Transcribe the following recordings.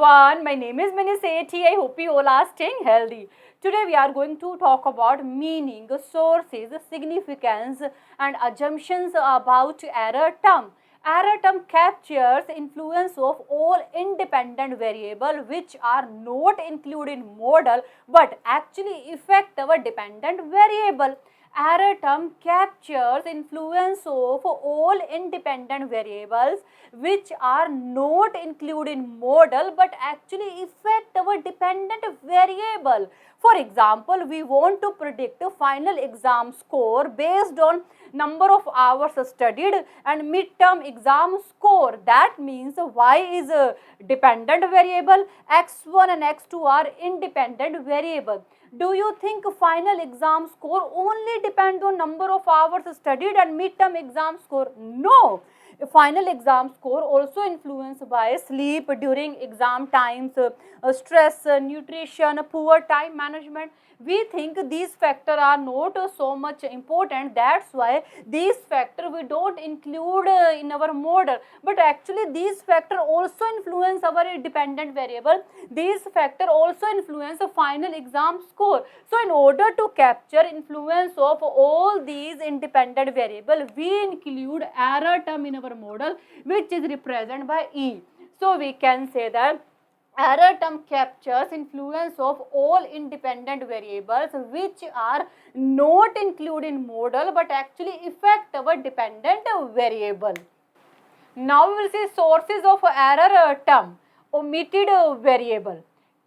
everyone, my name is Mini Sethi. I hope you all are staying healthy. Today we are going to talk about meaning, sources, significance and assumptions about error term. Error term captures influence of all independent variables which are not included in model but actually affect our dependent variable. Error term captures influence of all independent variables which are not included in model but actually affect our dependent variable. For example, we want to predict final exam score based on number of hours studied and midterm exam score. That means y is a dependent variable, x1 and x2 are independent variable. Do you think final exam score only depends on number of hours studied and midterm exam score? No. Final exam score also influenced by sleep during exam times, stress, nutrition, poor time management. We think these factors are not so much important. That's why these factors we don't include in our model. But actually these factors also influence our dependent variable. These factors also influence the final exam score. So in order to capture influence of all these independent variables, we include error term in our model which is represented by E. So we can say that error term captures influence of all independent variables which are not included in model but actually affect our dependent variable. Now we will see sources of error term. Omitted variable.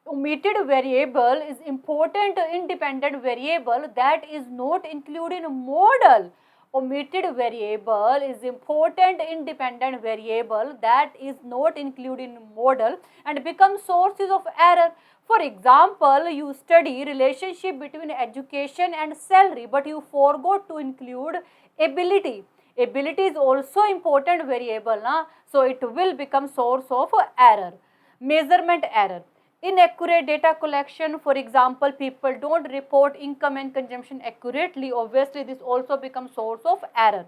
Omitted variable is important independent variable that is not included in model. Omitted variable is important independent variable that is not included in model and become sources of error. For example, you study relationship between education and salary but you forgot to include ability. Ability is also important variable, so it will become source of error. Measurement error. Inaccurate data collection, for example, people don't report income and consumption accurately. Obviously, this also becomes source of error.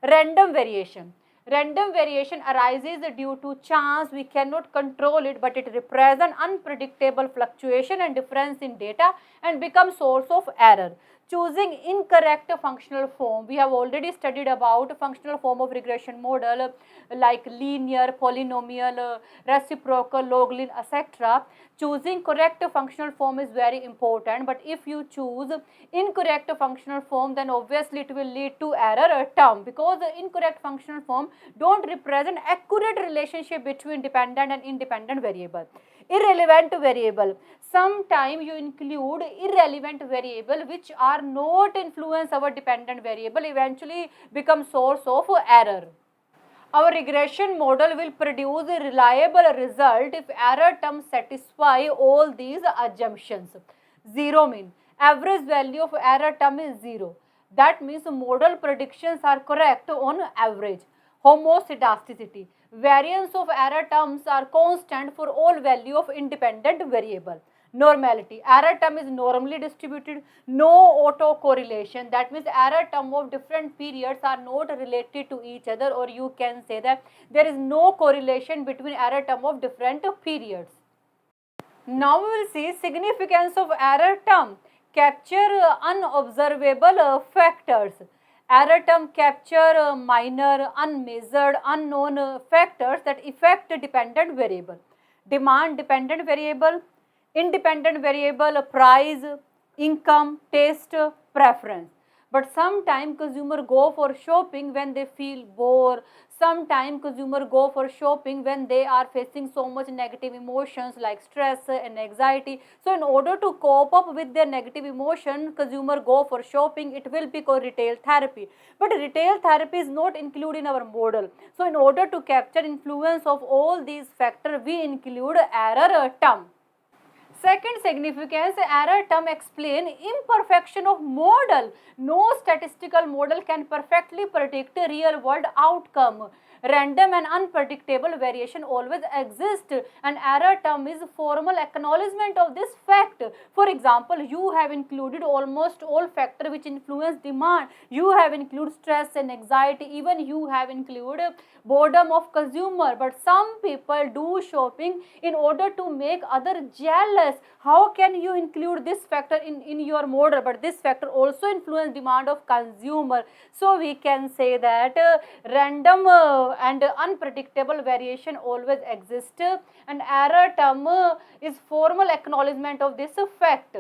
Random variation. Random variation arises due to chance. We cannot control it, but it represents unpredictable fluctuation and difference in data and becomes source of error. Choosing incorrect functional form. We have already studied about functional form of regression model like linear, polynomial, reciprocal, log-lin, etc. Choosing correct functional form is very important, but if you choose incorrect functional form, then obviously it will lead to error term because the incorrect functional form don't represent accurate relationship between dependent and independent variable. Irrelevant variable. Sometime you include irrelevant variable which are not influence our dependent variable, eventually become source of error. Our regression model will produce a reliable result if error terms satisfy all these assumptions. Zero mean average value of error term is 0. That means model predictions are correct on average. Homoscedasticity. Variance of error terms are constant for all value of independent variable. Normality. Error term is normally distributed, no autocorrelation. That means error term of different periods are not related to each other, or you can say that there is no correlation between error term of different periods. Now we will see significance of error term. Capture unobservable factors. Error term capture minor, unmeasured, unknown factors that affect dependent variable. Demand dependent variable, independent variable, price, income, taste, preference. But sometimes consumer go for shopping when they feel bored. Sometimes consumer go for shopping when they are facing so much negative emotions like stress and anxiety. So in order to cope up with their negative emotion, consumer go for shopping. It will be called retail therapy. But retail therapy is not included in our model. So in order to capture influence of all these factors, we include error term. Second significance, error term explain imperfection of model. No statistical model can perfectly predict real world outcome. Random and unpredictable variation always exist, and error term is formal acknowledgement of this fact. For example, you have included almost all factors which influence demand. You have included stress and anxiety, even you have included boredom of consumer. But some people do shopping in order to make other jealous. How can you include this factor in your model? But this factor also influence demand of consumer. So we can say that random and unpredictable variation always exist, and error term is formal acknowledgement of this fact.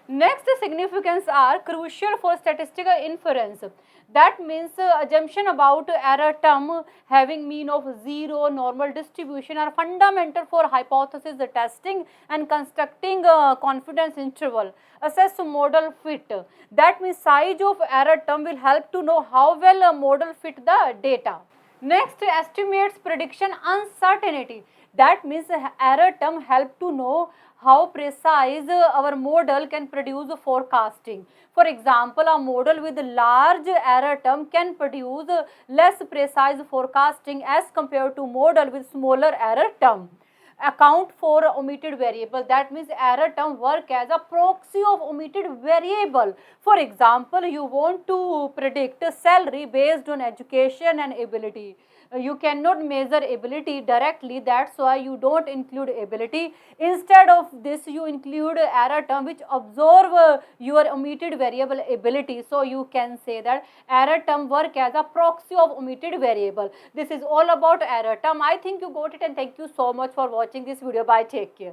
Next significance are crucial for statistical inference. That means assumption about error term having mean of zero, normal distribution are fundamental for hypothesis testing and constructing confidence interval. Assess model fit. That means size of error term will help to know how well a model fit the data. Next, estimates prediction uncertainty. That means error term help to know how precise our model can produce forecasting. For example, a model with large error term can produce less precise forecasting as compared to model with smaller error term. Account for omitted variable. That means error term work as a proxy of omitted variable. For example, you want to predict salary based on education and ability. You cannot measure ability directly, that's why you don't include ability. Instead of this, you include error term which absorb your omitted variable ability. So you can say that error term work as a proxy of omitted variable. This is all about error term. I think you got it, and thank you so much for watching this video. Bye, take care.